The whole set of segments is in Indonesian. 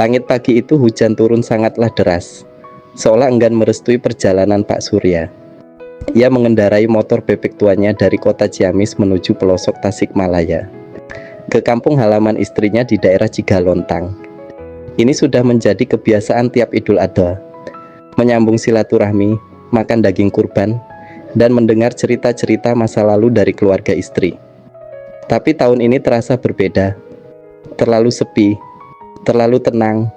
Langit pagi itu hujan turun sangatlah deras, seolah enggan merestui perjalanan Pak Surya. Ia mengendarai motor bebek tuanya dari kota Ciamis menuju pelosok Tasikmalaya, ke kampung halaman istrinya di daerah Cigalontang. Ini sudah menjadi kebiasaan tiap Idul Adha, menyambung silaturahmi, makan daging kurban, dan mendengar cerita-cerita masa lalu dari keluarga istri. Tapi tahun ini terasa berbeda, terlalu sepi, terlalu tenang.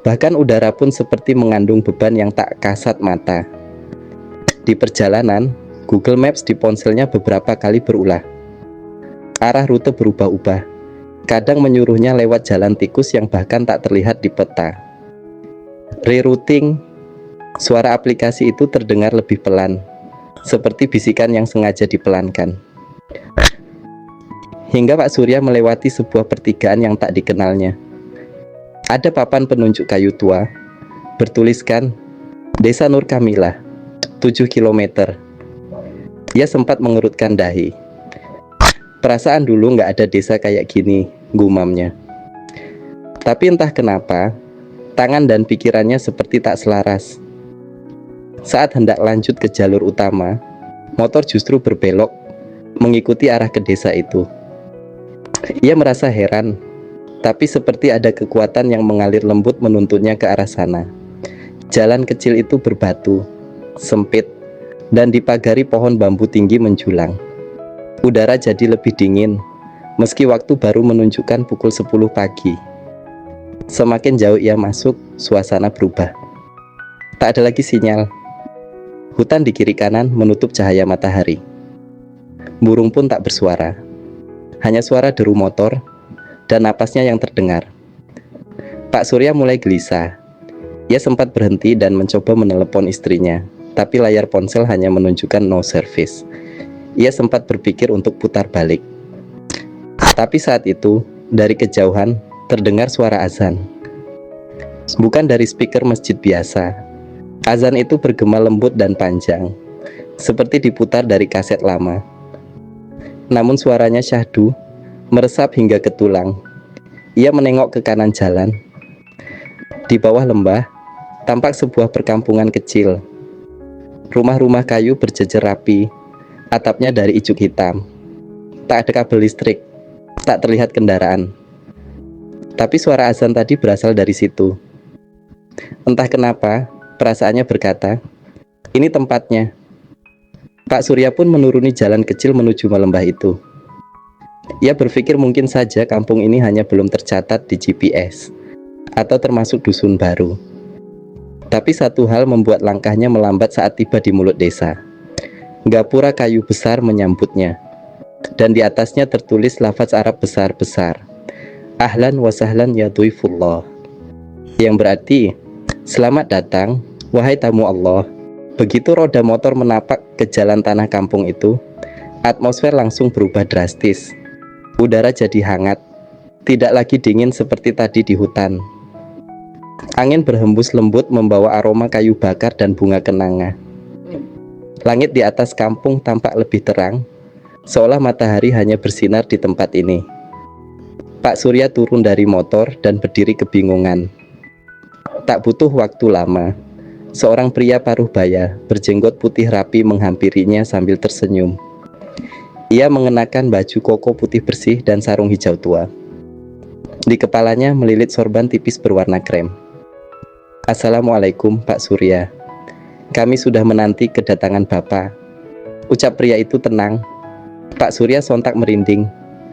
Bahkan udara pun seperti mengandung beban yang tak kasat mata. Di perjalanan, Google Maps di ponselnya beberapa kali berulah. Arah rute berubah-ubah, kadang menyuruhnya lewat jalan tikus yang bahkan tak terlihat di peta. Rerouting, suara aplikasi itu terdengar lebih pelan, seperti bisikan yang sengaja dipelankan. Hingga Pak Surya melewati sebuah pertigaan yang tak dikenalnya. Ada papan penunjuk kayu tua, bertuliskan Desa Nur Kamilah, 7 km. Ia sempat mengerutkan dahi. Perasaan dulu nggak ada desa kayak gini, gumamnya. Tapi entah kenapa, tangan dan pikirannya seperti tak selaras. Saat hendak lanjut ke jalur utama, motor justru berbelok, mengikuti arah ke desa itu. Ia merasa heran, tapi seperti ada kekuatan yang mengalir lembut menuntunnya ke arah sana. Jalan kecil itu berbatu, sempit, dan dipagari pohon bambu tinggi menjulang. Udara jadi lebih dingin, meski waktu baru menunjukkan pukul 10 pagi. Semakin jauh ia masuk, suasana berubah. Tak ada lagi sinyal. Hutan di kiri kanan menutup cahaya matahari. Burung pun tak bersuara. Hanya suara deru motor dan napasnya yang terdengar. Pak Surya mulai gelisah. Ia sempat berhenti dan mencoba menelepon istrinya, tapi layar ponsel hanya menunjukkan no service. Ia sempat berpikir untuk putar balik. Tapi saat itu, dari kejauhan, terdengar suara azan. Bukan dari speaker masjid biasa. Azan itu bergema lembut dan panjang, seperti diputar dari kaset lama. Namun suaranya syahdu, meresap hingga ke tulang. Ia menengok ke kanan jalan. Di bawah lembah, tampak sebuah perkampungan kecil. Rumah-rumah kayu berjejer rapi, atapnya dari ijuk hitam. Tak ada kabel listrik, tak terlihat kendaraan. Tapi suara azan tadi berasal dari situ. Entah kenapa, perasaannya berkata, ini tempatnya. Pak Surya pun menuruni jalan kecil menuju lembah itu. Ia berpikir mungkin saja kampung ini hanya belum tercatat di GPS, atau termasuk dusun baru. Tapi satu hal membuat langkahnya melambat saat tiba di mulut desa. Gapura kayu besar menyambutnya, dan di atasnya tertulis lafaz Arab besar-besar, Ahlan wa sahlan ya duifullah, yang berarti, selamat datang, wahai tamu Allah. Begitu roda motor menapak ke jalan tanah kampung itu, atmosfer langsung berubah drastis. Udara jadi hangat, tidak lagi dingin seperti tadi di hutan. Angin berhembus lembut membawa aroma kayu bakar dan bunga kenanga. Langit di atas kampung tampak lebih terang, seolah matahari hanya bersinar di tempat ini. Pak Surya turun dari motor dan berdiri kebingungan. Tak butuh waktu lama, seorang pria paruh baya berjenggot putih rapi menghampirinya sambil tersenyum. Ia mengenakan baju koko putih bersih dan sarung hijau tua. Di kepalanya melilit sorban tipis berwarna krem. Assalamualaikum Pak Surya. Kami sudah menanti kedatangan Bapak, ucap pria itu tenang. Pak Surya sontak merinding.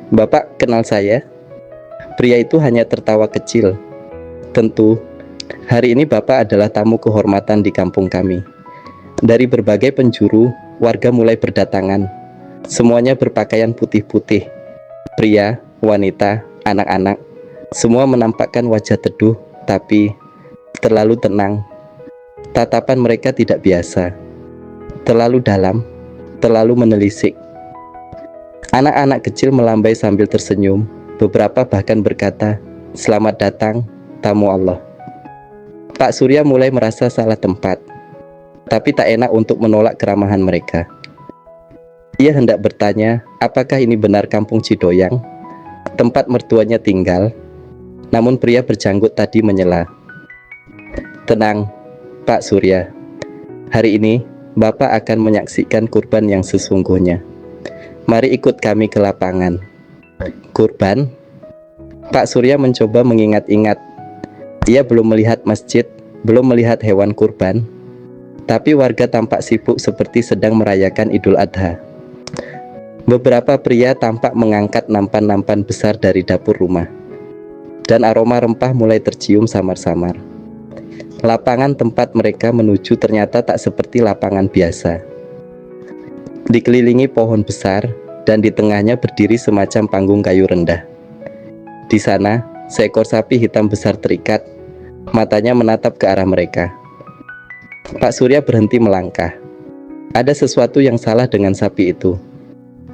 Bapak kenal saya? Pria itu hanya tertawa kecil. Tentu. Hari ini Bapak adalah tamu kehormatan di kampung kami. Dari berbagai penjuru, warga mulai berdatangan. Semuanya berpakaian putih-putih. Pria, wanita, anak-anak, semua menampakkan wajah teduh, tapi terlalu tenang. Tatapan mereka tidak biasa. Terlalu dalam, terlalu menelisik. Anak-anak kecil melambai sambil tersenyum. Beberapa bahkan berkata, "Selamat datang, tamu Allah." Pak Surya mulai merasa salah tempat, tapi tak enak untuk menolak keramahan mereka. Ia hendak bertanya, apakah ini benar kampung Cidoyang, tempat mertuanya tinggal? Namun pria berjanggut tadi menyela. "Tenang, Pak Surya. Hari ini Bapak akan menyaksikan kurban yang sesungguhnya. Mari ikut kami ke lapangan." "Kurban?" Pak Surya mencoba mengingat-ingat. Ia belum melihat masjid, belum melihat hewan kurban. Tapi warga tampak sibuk seperti sedang merayakan Idul Adha. Beberapa pria tampak mengangkat nampan-nampan besar dari dapur rumah. Dan aroma rempah mulai tercium samar-samar. Lapangan tempat mereka menuju ternyata tak seperti lapangan biasa. Dikelilingi pohon besar dan di tengahnya berdiri semacam panggung kayu rendah. Di sana, seekor sapi hitam besar terikat, matanya menatap ke arah mereka. Pak Surya berhenti melangkah. Ada sesuatu yang salah dengan sapi itu.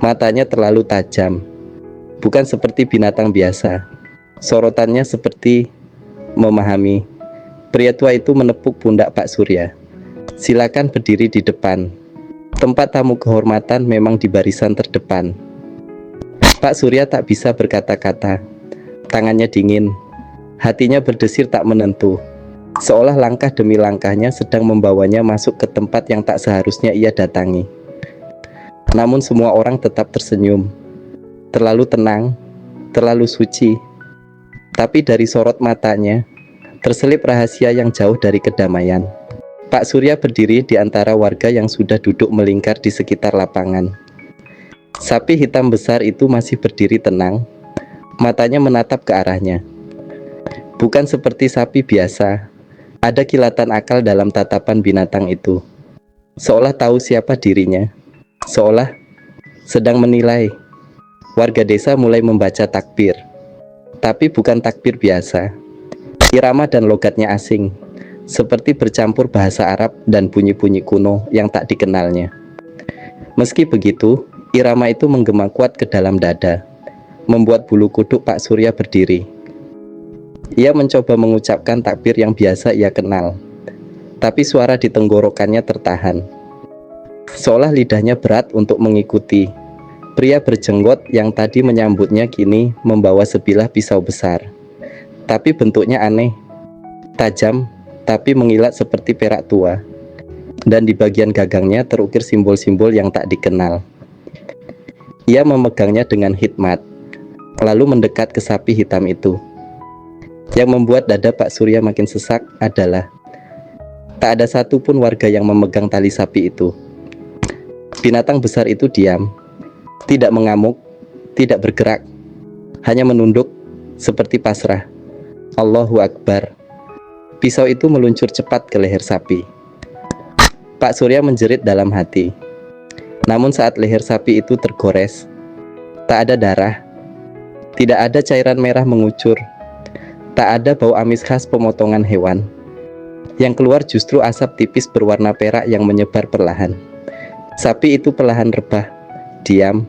Matanya terlalu tajam, bukan seperti binatang biasa. Sorotannya seperti memahami. Pria tua itu menepuk pundak Pak Surya. "Silakan berdiri di depan. Tempat tamu kehormatan memang di barisan terdepan." Pak Surya tak bisa berkata-kata. Tangannya dingin. Hatinya berdesir tak menentu. Seolah langkah demi langkahnya sedang membawanya masuk ke tempat yang tak seharusnya ia datangi. Namun semua orang tetap tersenyum. Terlalu tenang, terlalu suci. Tapi dari sorot matanya terselip rahasia yang jauh dari kedamaian. Pak Surya berdiri di antara warga yang sudah duduk melingkar di sekitar lapangan. Sapi hitam besar itu masih berdiri tenang. Matanya menatap ke arahnya. Bukan seperti sapi biasa. Ada kilatan akal dalam tatapan binatang itu. Seolah tahu siapa dirinya. Seolah sedang menilai. Warga desa mulai membaca takbir. Tapi bukan takbir biasa. Irama dan logatnya asing, seperti bercampur bahasa Arab dan bunyi-bunyi kuno yang tak dikenalnya. Meski begitu, irama itu menggema kuat ke dalam dada, membuat bulu kuduk Pak Surya berdiri. Ia mencoba mengucapkan takbir yang biasa ia kenal, tapi suara di tenggorokannya tertahan. Seolah lidahnya berat untuk mengikuti. Pria berjenggot yang tadi menyambutnya kini membawa sebilah pisau besar. Tapi bentuknya aneh, tajam, tapi mengilat seperti perak tua. Dan di bagian gagangnya terukir simbol-simbol yang tak dikenal. Ia memegangnya dengan hikmat, lalu mendekat ke sapi hitam itu. Yang membuat dada Pak Surya makin sesak adalah tak ada satupun warga yang memegang tali sapi itu. Binatang besar itu diam, tidak mengamuk, tidak bergerak, hanya menunduk seperti pasrah. Allahu Akbar. Pisau itu meluncur cepat ke leher sapi. Pak Surya menjerit dalam hati. Namun saat leher sapi itu tergores, tak ada darah, tidak ada cairan merah mengucur, tak ada bau amis khas pemotongan hewan. Yang keluar justru asap tipis berwarna perak yang menyebar perlahan. Sapi itu perlahan rebah, diam,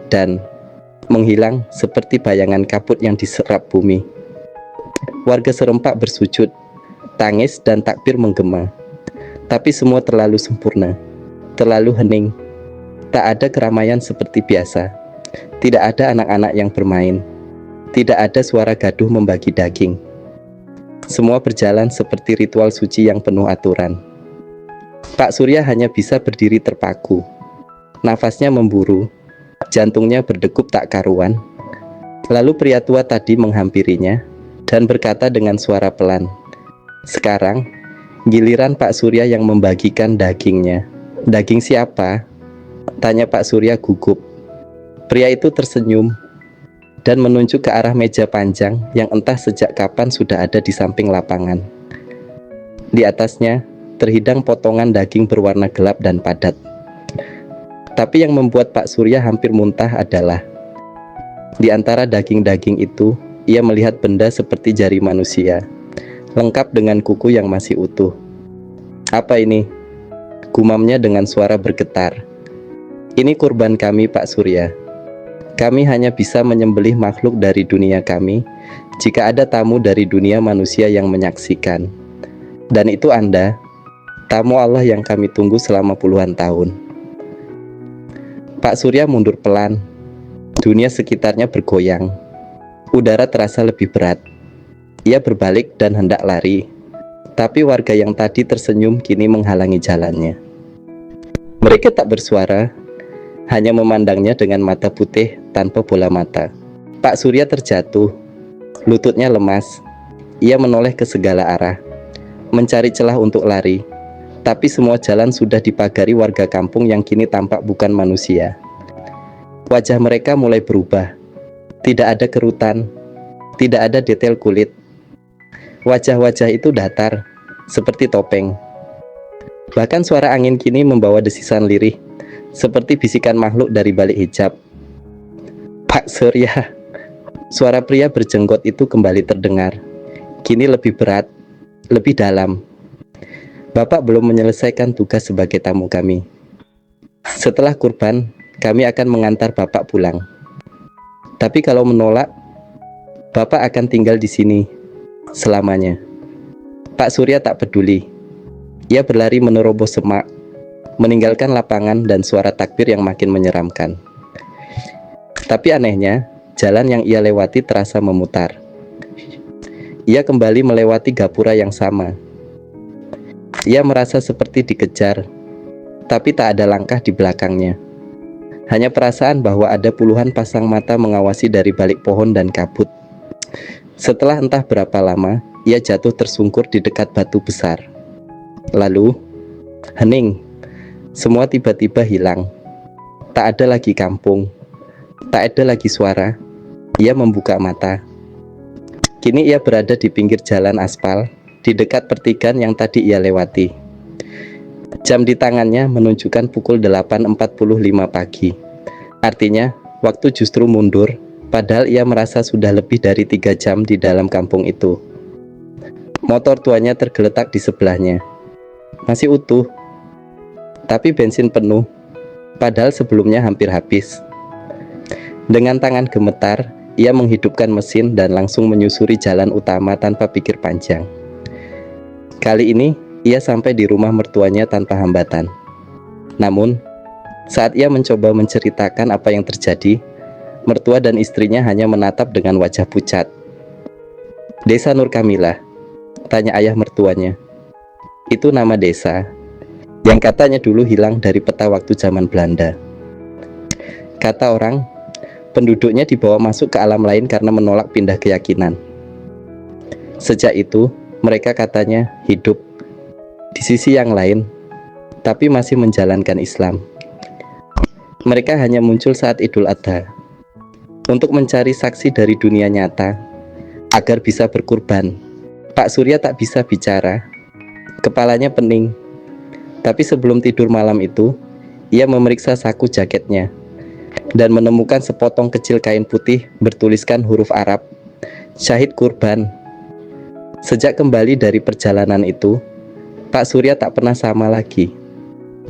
dan menghilang seperti bayangan kabut yang diserap bumi. Warga serempak bersujud, tangis dan takbir menggema. Tapi semua terlalu sempurna, terlalu hening. Tak ada keramaian seperti biasa. Tidak ada anak-anak yang bermain. Tidak ada suara gaduh membagi daging. Semua berjalan seperti ritual suci yang penuh aturan. Pak Surya hanya bisa berdiri terpaku. Nafasnya memburu, jantungnya berdegup tak karuan. Lalu pria tua tadi menghampirinya dan berkata dengan suara pelan, "Sekarang giliran Pak Surya yang membagikan dagingnya." "Daging siapa?" tanya Pak Surya gugup. Pria itu tersenyum dan menunjuk ke arah meja panjang yang entah sejak kapan sudah ada di samping lapangan. Di atasnya terhidang potongan daging berwarna gelap dan padat. Tapi yang membuat Pak Surya hampir muntah adalah di antara daging-daging itu, ia melihat benda seperti jari manusia, lengkap dengan kuku yang masih utuh. "Apa ini?" gumamnya dengan suara bergetar. "Ini kurban kami, Pak Surya. Kami hanya bisa menyembelih makhluk dari dunia kami jika ada tamu dari dunia manusia yang menyaksikan. Dan itu Anda, tamu Allah yang kami tunggu selama puluhan tahun." Pak Surya mundur pelan. Dunia sekitarnya bergoyang. Udara terasa lebih berat. Ia berbalik dan hendak lari, tapi warga yang tadi tersenyum kini menghalangi jalannya. Mereka tak bersuara, hanya memandangnya dengan mata putih tanpa bola mata. Pak Surya terjatuh, lututnya lemas. Ia menoleh ke segala arah, mencari celah untuk lari, tapi semua jalan sudah dipagari warga kampung yang kini tampak bukan manusia. Wajah mereka mulai berubah. Tidak ada kerutan, tidak ada detail kulit. Wajah-wajah itu datar, seperti topeng. Bahkan suara angin kini membawa desisan lirih, seperti bisikan makhluk dari balik hijab. Pak Surya, suara pria berjenggot itu kembali terdengar. Kini lebih berat, lebih dalam. Bapak belum menyelesaikan tugas sebagai tamu kami. Setelah kurban, kami akan mengantar Bapak pulang. Tapi kalau menolak, Bapak akan tinggal di sini selamanya. Pak Surya tak peduli. Ia berlari menerobos semak, meninggalkan lapangan dan suara takbir yang makin menyeramkan. Tapi anehnya, jalan yang ia lewati terasa memutar. Ia kembali melewati gapura yang sama. Ia merasa seperti dikejar, tapi tak ada langkah di belakangnya. Hanya perasaan bahwa ada puluhan pasang mata mengawasi dari balik pohon dan kabut. Setelah entah berapa lama, ia jatuh tersungkur di dekat batu besar. Lalu, hening. Semua tiba-tiba hilang. Tak ada lagi kampung. Tak ada lagi suara. Ia membuka mata. Kini ia berada di pinggir jalan aspal, di dekat pertigaan yang tadi ia lewati. Jam di tangannya menunjukkan pukul 8.45 pagi. Artinya, waktu justru mundur, padahal ia merasa sudah lebih dari 3 jam di dalam kampung itu. Motor tuanya tergeletak di sebelahnya. Masih utuh, tapi bensin penuh, padahal sebelumnya hampir habis. Dengan tangan gemetar, ia menghidupkan mesin dan langsung menyusuri jalan utama tanpa pikir panjang. Kali ini, ia sampai di rumah mertuanya tanpa hambatan. Namun, saat ia mencoba menceritakan apa yang terjadi, mertua dan istrinya hanya menatap dengan wajah pucat. "Desa Nur Kamilah?" tanya ayah mertuanya. "Itu nama desa yang katanya dulu hilang dari peta waktu zaman Belanda. Kata orang, penduduknya dibawa masuk ke alam lain karena menolak pindah keyakinan. Sejak itu, mereka katanya hidup di sisi yang lain, tapi masih menjalankan Islam. Mereka hanya muncul saat Idul Adha untuk mencari saksi dari dunia nyata agar bisa berkurban." Pak Surya tak bisa bicara. Kepalanya pening. Tapi sebelum tidur malam itu, ia memeriksa saku jaketnya dan menemukan sepotong kecil kain putih bertuliskan huruf Arab, "Syahid Kurban." Sejak kembali dari perjalanan itu, Pak Surya tak pernah sama lagi.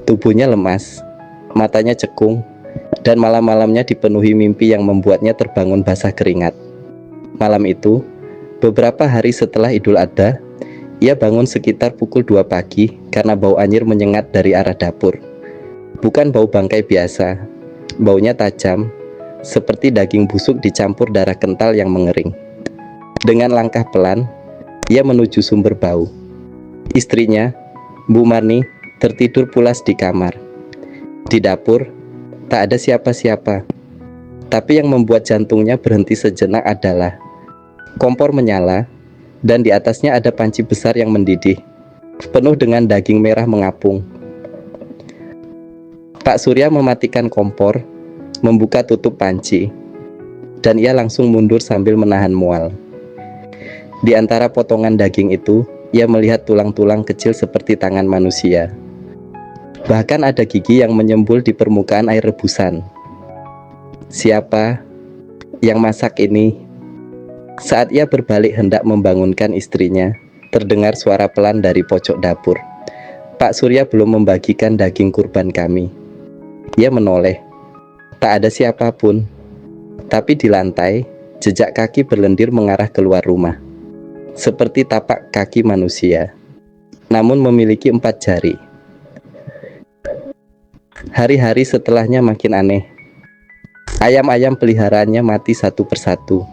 Tubuhnya lemas, matanya cekung, dan malam-malamnya dipenuhi mimpi yang membuatnya terbangun basah keringat. Malam itu, beberapa hari setelah Idul Adha, ia bangun sekitar pukul 2 pagi karena bau anyir menyengat dari arah dapur. Bukan bau bangkai biasa, baunya tajam, seperti daging busuk dicampur darah kental yang mengering. Dengan langkah pelan, ia menuju sumber bau. Istrinya, Bu Marni, tertidur pulas di kamar. Di dapur, tak ada siapa-siapa. Tapi yang membuat jantungnya berhenti sejenak adalah kompor menyala, dan di atasnya ada panci besar yang mendidih, penuh dengan daging merah mengapung. Pak Surya mematikan kompor, membuka tutup panci, dan ia langsung mundur sambil menahan mual. Di antara potongan daging itu, ia melihat tulang-tulang kecil seperti tangan manusia. Bahkan ada gigi yang menyembul di permukaan air rebusan. Siapa yang masak ini? Saat ia berbalik hendak membangunkan istrinya, terdengar suara pelan dari pojok dapur. "Pak Surya belum membagikan daging kurban kami." Ia menoleh. Tak ada siapapun. Tapi di lantai, jejak kaki berlendir mengarah keluar rumah. Seperti tapak kaki manusia, namun memiliki 4 jari. Hari-hari setelahnya makin aneh. Ayam-ayam peliharaannya mati satu persatu.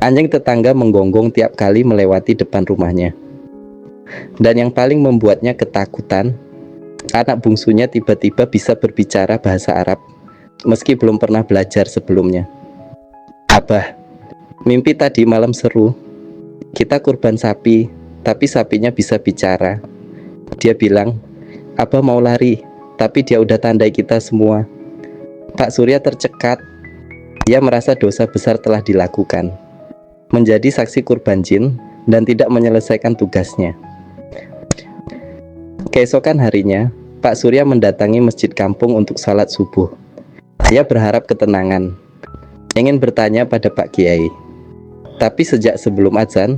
Anjing tetangga menggonggong tiap kali melewati depan rumahnya. Dan yang paling membuatnya ketakutan, anak bungsunya tiba-tiba bisa berbicara bahasa Arab, meski belum pernah belajar sebelumnya. Abah, mimpi tadi malam seru. Kita kurban sapi, tapi sapinya bisa bicara. Dia bilang, Abah mau lari, tapi dia udah tandai kita semua. Pak Surya tercekat. Ia merasa dosa besar telah dilakukan, menjadi saksi kurban jin dan tidak menyelesaikan tugasnya. Keesokan harinya, Pak Surya mendatangi masjid kampung untuk salat subuh. Ia berharap ketenangan, ingin bertanya pada Pak Kiai. Tapi sejak sebelum azan,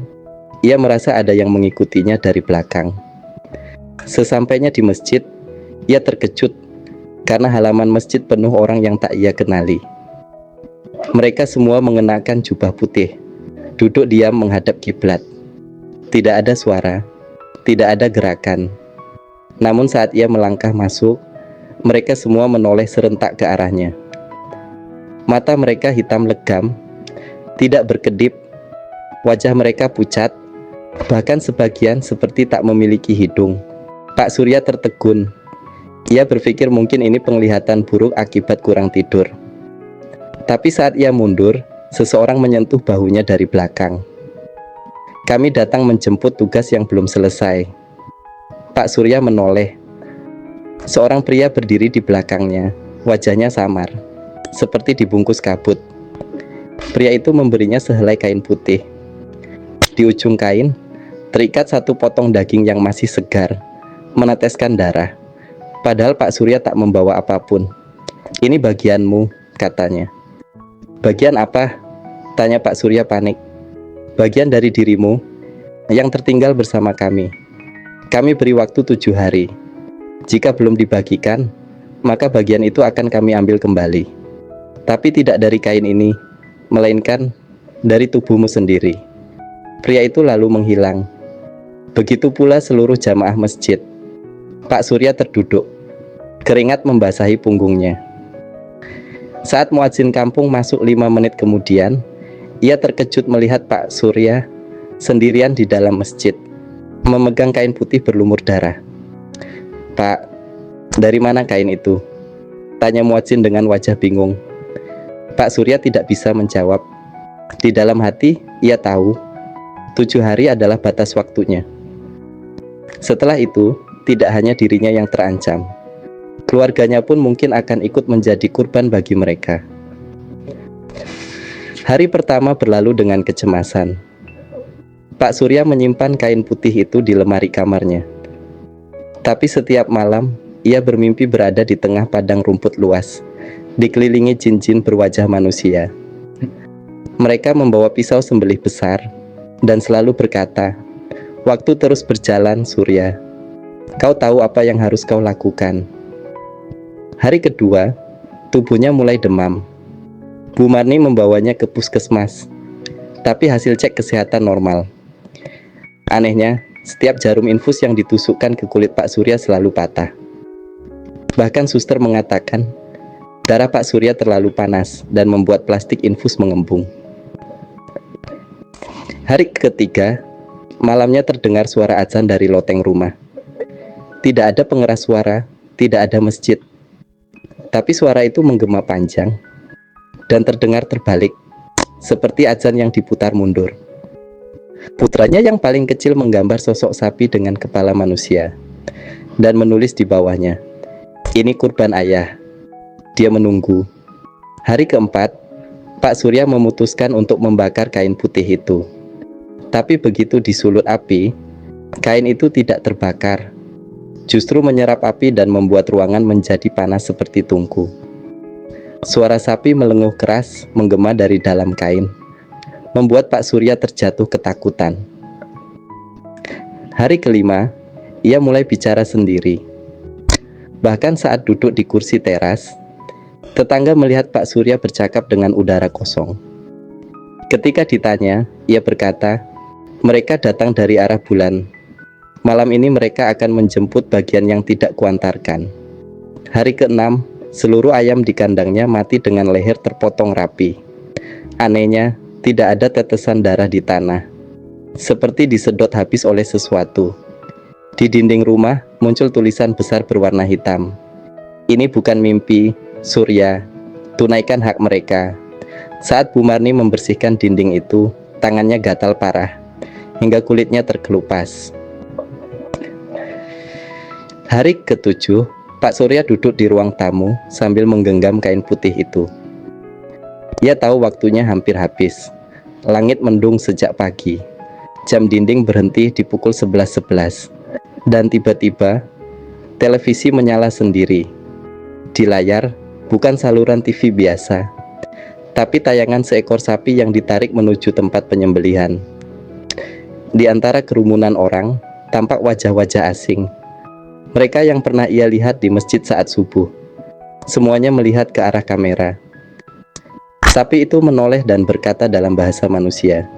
ia merasa ada yang mengikutinya dari belakang. Sesampainya di masjid, ia terkejut karena halaman masjid penuh orang yang tak ia kenali. Mereka semua mengenakan jubah putih, duduk diam menghadap kiblat. Tidak ada suara, tidak ada gerakan. Namun saat ia melangkah masuk, mereka semua menoleh serentak ke arahnya. Mata mereka hitam legam, tidak berkedip, wajah mereka pucat, bahkan sebagian seperti tak memiliki hidung. Pak Surya tertegun. Ia berpikir mungkin ini penglihatan buruk akibat kurang tidur. Tapi saat ia mundur, seseorang menyentuh bahunya dari belakang. Kami datang menjemput tugas yang belum selesai. Pak Surya menoleh. Seorang pria berdiri di belakangnya, wajahnya samar, seperti dibungkus kabut. Pria itu memberinya sehelai kain putih. Di ujung kain, terikat satu potong daging yang masih segar, meneteskan darah. Padahal Pak Surya tak membawa apapun. Ini bagianmu, katanya. Bagian apa? Tanya Pak Surya panik. Bagian dari dirimu yang tertinggal bersama kami. Kami beri waktu 7 hari. Jika belum dibagikan, maka bagian itu akan kami ambil kembali. Tapi tidak dari kain ini, melainkan dari tubuhmu sendiri. Pria itu lalu menghilang. Begitu pula seluruh jamaah masjid. Pak Surya terduduk. Keringat membasahi punggungnya. Saat muadzin kampung masuk 5 menit kemudian, ia terkejut melihat Pak Surya sendirian di dalam masjid, memegang kain putih berlumur darah. Pak, dari mana kain itu? Tanya muadzin dengan wajah bingung. Pak Surya tidak bisa menjawab. Di dalam hati, ia tahu 7 hari adalah batas waktunya. Setelah itu, tidak hanya dirinya yang terancam. Keluarganya pun mungkin akan ikut menjadi kurban bagi mereka. Hari pertama berlalu dengan kecemasan. Pak Surya menyimpan kain putih itu di lemari kamarnya. Tapi setiap malam, ia bermimpi berada di tengah padang rumput luas, dikelilingi jin-jin berwajah manusia. Mereka membawa pisau sembelih besar dan selalu berkata, "Waktu terus berjalan, Surya. Kau tahu apa yang harus kau lakukan." Hari kedua, tubuhnya mulai demam. Bu Marni membawanya ke puskesmas, tapi hasil cek kesehatan normal. Anehnya, setiap jarum infus yang ditusukkan ke kulit Pak Surya selalu patah. Bahkan suster mengatakan, darah Pak Surya terlalu panas dan membuat plastik infus mengembung. Hari ketiga, malamnya terdengar suara azan dari loteng rumah. Tidak ada pengeras suara, tidak ada masjid. Tapi suara itu menggema panjang dan terdengar terbalik, seperti azan yang diputar mundur. Putranya yang paling kecil menggambar sosok sapi dengan kepala manusia dan menulis di bawahnya, "Ini kurban ayah." Dia menunggu. Hari keempat, Pak Surya memutuskan untuk membakar kain putih itu. Tapi begitu disulut api, kain itu tidak terbakar. Justru menyerap api dan membuat ruangan menjadi panas seperti tungku. Suara sapi melenguh keras menggema dari dalam kain, membuat Pak Surya terjatuh ketakutan. Hari kelima, ia mulai bicara sendiri. Bahkan saat duduk di kursi teras, tetangga melihat Pak Surya bercakap dengan udara kosong. Ketika ditanya, ia berkata, "Mereka datang dari arah bulan. Malam ini mereka akan menjemput bagian yang tidak kuantarkan." Hari ke-6, seluruh ayam di kandangnya mati dengan leher terpotong rapi. Anehnya, Tidak ada tetesan darah di tanah, seperti disedot habis oleh sesuatu. Di dinding rumah muncul tulisan besar berwarna hitam. Ini bukan mimpi, Surya. Tunaikan hak mereka. Saat Bu Marni membersihkan dinding itu, tangannya gatal parah, hingga kulitnya terkelupas. Hari ke-7, Pak Surya duduk di ruang tamu sambil menggenggam kain putih itu. Ia tahu waktunya hampir habis. Langit mendung sejak pagi. Jam dinding berhenti di pukul 11.11. Dan tiba-tiba, televisi menyala sendiri. Di layar, bukan saluran TV biasa, tapi tayangan seekor sapi yang ditarik menuju tempat penyembelihan. Di antara kerumunan orang, tampak wajah-wajah asing. Mereka yang pernah ia lihat di masjid saat subuh. Semuanya melihat ke arah kamera. Sapi itu menoleh dan berkata dalam bahasa manusia,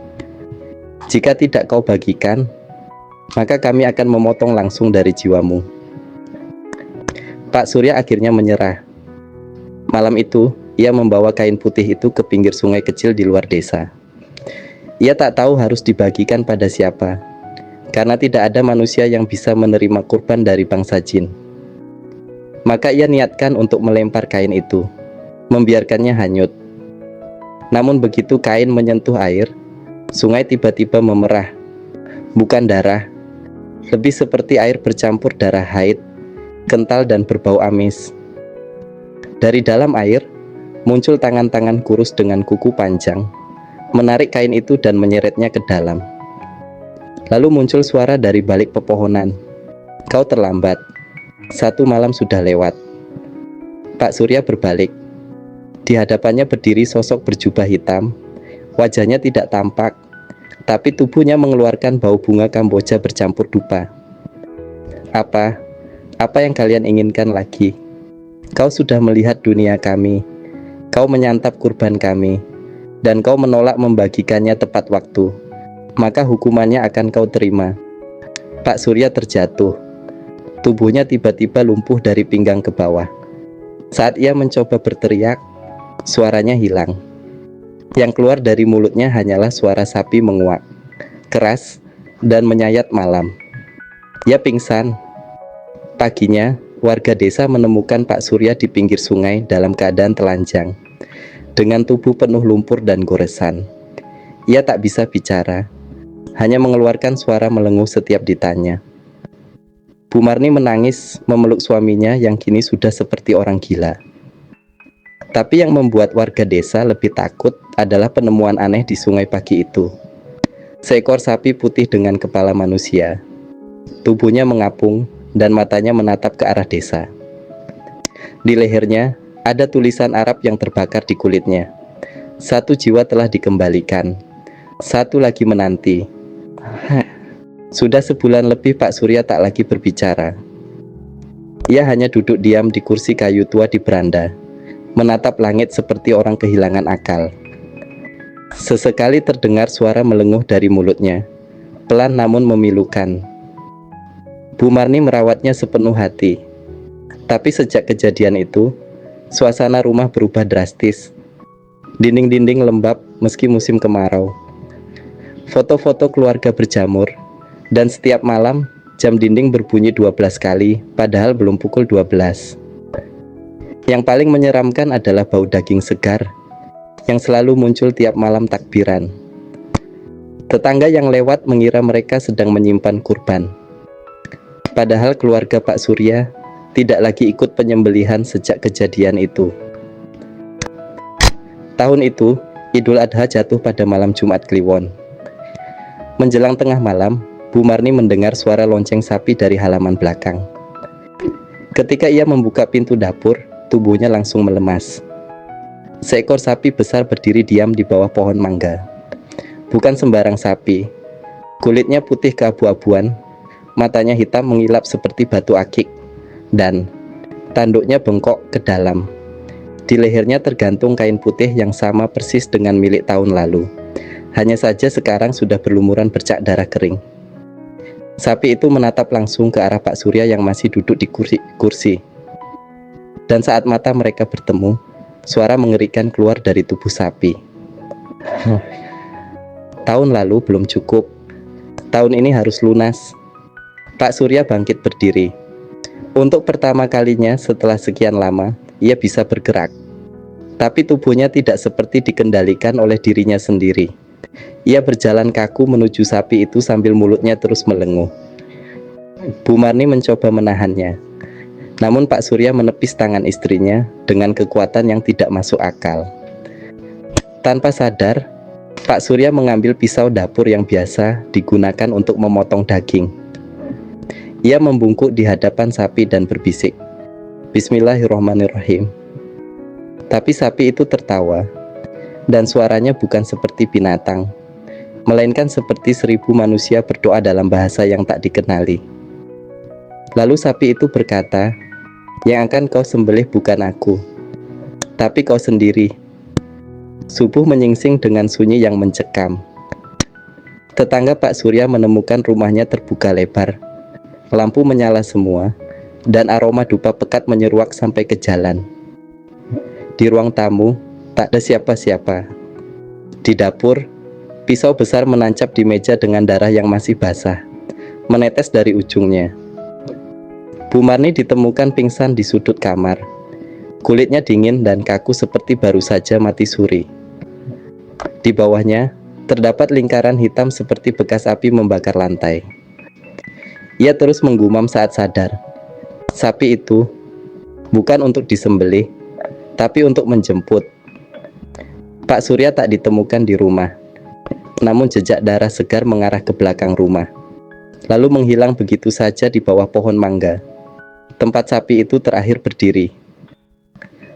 "Jika tidak kau bagikan, maka kami akan memotong langsung dari jiwamu." Pak Surya akhirnya menyerah. Malam itu, ia membawa kain putih itu ke pinggir sungai kecil di luar desa. Ia tak tahu harus dibagikan pada siapa, karena tidak ada manusia yang bisa menerima kurban dari bangsa jin. Maka ia niatkan untuk melempar kain itu, membiarkannya hanyut. Namun begitu kain menyentuh air, sungai tiba-tiba memerah. Bukan darah, lebih seperti air bercampur darah haid, kental dan berbau amis. Dari dalam air, muncul tangan-tangan kurus dengan kuku panjang, menarik kain itu dan menyeretnya ke dalam. Lalu muncul suara dari balik pepohonan, "Kau terlambat, 1 malam sudah lewat." Pak Surya berbalik. Di hadapannya berdiri sosok berjubah hitam. Wajahnya tidak tampak, tapi tubuhnya mengeluarkan bau bunga Kamboja bercampur dupa. Apa yang kalian inginkan lagi? Kau sudah melihat dunia kami. Kau menyantap kurban kami, dan kau menolak membagikannya tepat waktu. Maka hukumannya akan kau terima." Pak Surya terjatuh. Tubuhnya tiba-tiba lumpuh dari pinggang ke bawah. Saat ia mencoba berteriak, suaranya hilang. Yang keluar dari mulutnya hanyalah suara sapi menguak, keras dan menyayat malam. Ia pingsan. Paginya, warga desa menemukan Pak Surya di pinggir sungai dalam keadaan telanjang, dengan tubuh penuh lumpur dan goresan. Ia tak bisa bicara, hanya mengeluarkan suara melenguh setiap ditanya. Bu Marni menangis memeluk suaminya yang kini sudah seperti orang gila. Tapi yang membuat warga desa lebih takut adalah penemuan aneh di sungai pagi itu. Seekor sapi putih dengan kepala manusia. Tubuhnya mengapung dan matanya menatap ke arah desa. Di lehernya ada tulisan Arab yang terbakar di kulitnya. 1 jiwa telah dikembalikan, 1 lagi menanti. Sudah sebulan lebih Pak Surya tak lagi berbicara. Ia hanya duduk diam di kursi kayu tua di beranda, menatap langit seperti orang kehilangan akal. Sesekali terdengar suara melenguh dari mulutnya, pelan namun memilukan. Bu Marni merawatnya sepenuh hati. Tapi sejak kejadian itu, suasana rumah berubah drastis. Dinding-dinding lembab meski musim kemarau. Foto-foto keluarga berjamur, dan setiap malam jam dinding berbunyi 12 kali, padahal belum pukul 12. Yang paling menyeramkan adalah bau daging segar yang selalu muncul tiap malam takbiran. Tetangga yang lewat mengira mereka sedang menyimpan kurban. Padahal keluarga Pak Surya tidak lagi ikut penyembelihan sejak kejadian itu. Tahun itu, Idul Adha jatuh pada malam Jumat Kliwon. Menjelang tengah malam, Bu Marni mendengar suara lonceng sapi dari halaman belakang. Ketika ia membuka pintu dapur, tubuhnya langsung melemas. Seekor sapi besar berdiri diam di bawah pohon mangga. Bukan sembarang sapi. Kulitnya putih keabu-abuan, matanya hitam mengilap seperti batu akik, dan tanduknya bengkok ke dalam. Di lehernya tergantung kain putih yang sama persis dengan milik tahun lalu. Hanya saja sekarang sudah berlumuran bercak darah kering. Sapi itu menatap langsung ke arah Pak Surya yang masih duduk di kursi. Dan saat mata mereka bertemu, suara mengerikan keluar dari tubuh sapi. Tahun lalu belum cukup. Tahun ini harus lunas. Pak Surya bangkit berdiri. Untuk pertama kalinya setelah sekian lama, ia bisa bergerak. Tapi tubuhnya tidak seperti dikendalikan oleh dirinya sendiri. Ia berjalan kaku menuju sapi itu sambil mulutnya terus melenguh. Bu Marni mencoba menahannya. Namun Pak Surya menepis tangan istrinya dengan kekuatan yang tidak masuk akal. Tanpa sadar, Pak Surya mengambil pisau dapur yang biasa digunakan untuk memotong daging. Ia membungkuk di hadapan sapi dan berbisik, "Bismillahirrahmanirrahim." Tapi sapi itu tertawa, dan suaranya bukan seperti binatang, melainkan seperti 1000 manusia berdoa dalam bahasa yang tak dikenali. Lalu sapi itu berkata, "Yang akan kau sembelih bukan aku, tapi kau sendiri." Subuh menyingsing dengan sunyi yang mencekam. Tetangga Pak Surya menemukan rumahnya terbuka lebar. Lampu menyala semua, dan aroma dupa pekat menyeruak sampai ke jalan. Di ruang tamu, tak ada siapa-siapa. Di dapur, pisau besar menancap di meja dengan darah yang masih basah, menetes dari ujungnya. Bu Marni ditemukan pingsan di sudut kamar. Kulitnya dingin dan kaku seperti baru saja mati suri. Di bawahnya, terdapat lingkaran hitam seperti bekas api membakar lantai. Ia terus menggumam saat sadar. Sapi itu bukan untuk disembelih, tapi untuk menjemput. Pak Surya tak ditemukan di rumah, namun jejak darah segar mengarah ke belakang rumah, lalu menghilang begitu saja di bawah pohon mangga, tempat sapi itu terakhir berdiri.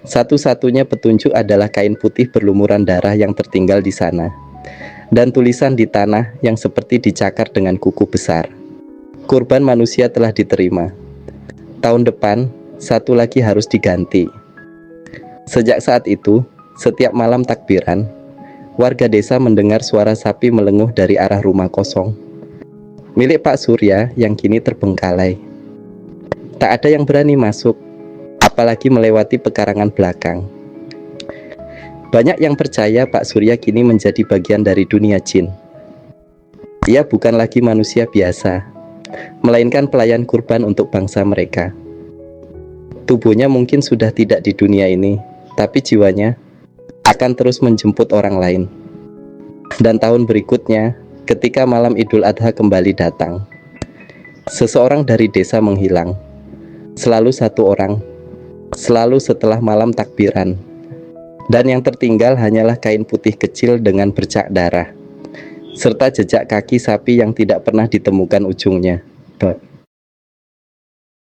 Satu-satunya petunjuk adalah kain putih berlumuran darah yang tertinggal di sana, dan tulisan di tanah yang seperti dicakar dengan kuku besar. Kurban manusia telah diterima. Tahun depan, satu lagi harus diganti. Sejak saat itu, setiap malam takbiran, warga desa mendengar suara sapi melenguh dari arah rumah kosong, milik Pak Surya yang kini terbengkalai. Tak ada yang berani masuk, apalagi melewati pekarangan belakang. Banyak yang percaya Pak Surya kini menjadi bagian dari dunia jin. Ia bukan lagi manusia biasa, melainkan pelayan kurban untuk bangsa mereka. Tubuhnya mungkin sudah tidak di dunia ini, tapi jiwanya akan terus menjemput orang lain. Dan tahun berikutnya, ketika malam Idul Adha kembali datang, seseorang dari desa menghilang. Selalu satu orang, selalu setelah malam takbiran. Dan yang tertinggal hanyalah kain putih kecil dengan bercak darah, serta jejak kaki sapi yang tidak pernah ditemukan ujungnya.